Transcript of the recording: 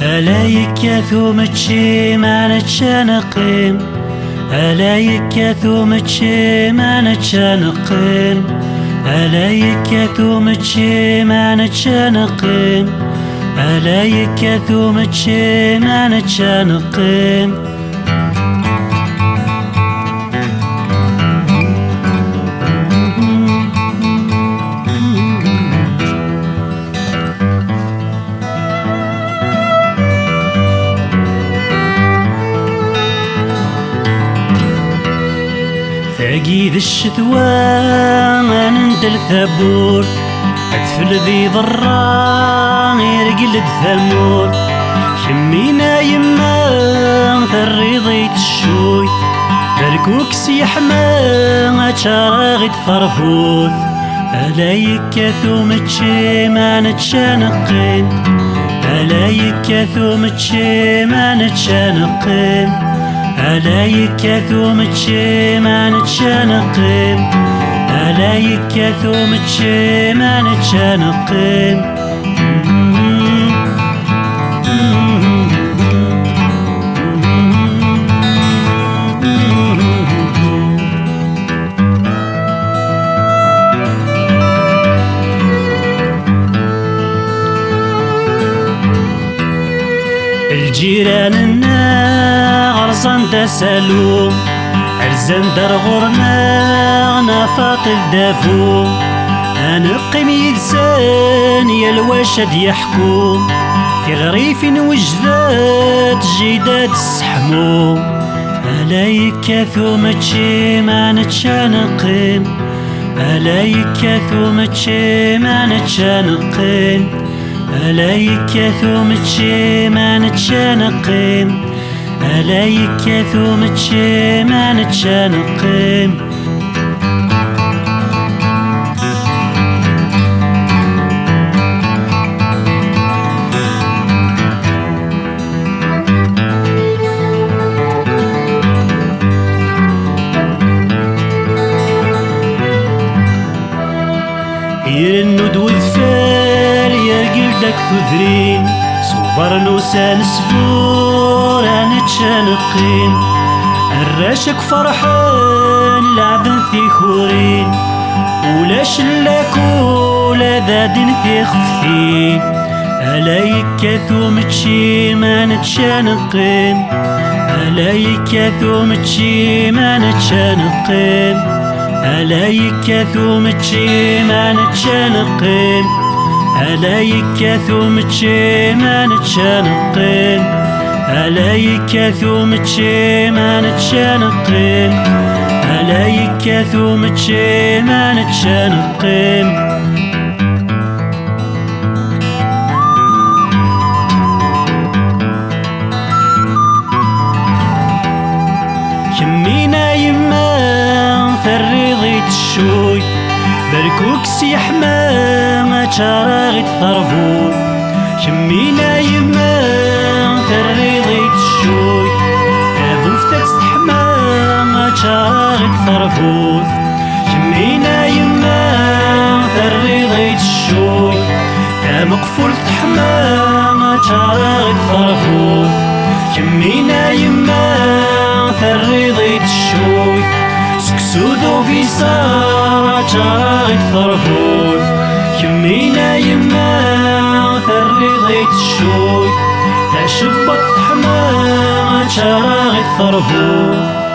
ألا يكاثو متشي ما نتشانقين، ألا يكاثو متشي ما نتشانقين، ألا يكاثو متشي ما نتشانقين، ألا يكاثو متشي ما نتشانقين. ثاقي ذي الشتوى ما نندل ثبور، أدفل ذي ضران يرقلد ثمور، شمينا يما ثريضيت الشوي، بركوك سيحما أتشارغد فرفوث. ألا يكاثو متشي ما نتشانقين، ألا يكاثو متشي ما نتشانقين، ألا يكاثو متشي ما نتشانقين، ألا يكاثو متشي ما نتشانقين. الجيران غرزان دا سالو، عرزان دار غورنا نفاطل دافو، أنقم يدسان يا الواشد يحكو، في غريف وجدات جيدات السحمو. ألا يكاثو متشي ما نتشانقين، ألا يكاثو متشي ما نتشانقين، ألا يكاثو متشي ما نتشانقين، ألا يكاثو متشي ما نتشانقين. يرنود وذفال يرقل داك ثذرين، صوبر نوسان سفور نتشانقين، الراشك فرحان لعبن في خورين، ولا شلاك ولا ذادن في خفين. ألا يكاثو متشي ما نتشانقين، ألا يكاثو متشي ما نتشانقين، ألا يكاثو متشي ما نتشانقين، ألا يكاثو متشي ما نتشانقين، ألا يكاثو متشي ما نتشانقين، ألا يكاثو متشي ما نتشانقين. شمينا يما ثريضيت الشوي، بركوك سيحما أتشارغد ثرفوث، شمينا يما ثريضيت الشوي، ذوفتك استحما أتشارغد ثرفوث، شمينا يما ثريضيت الشوي، مقفول تحما أتشارغد ثرفوث، شمينا يما ثريضيت الشوي، سكسودو في سارة أتشارغد ثرفوث، شمينا يما ثريضيت الشوي، تشبط حمام أتشارغد ثرفوث.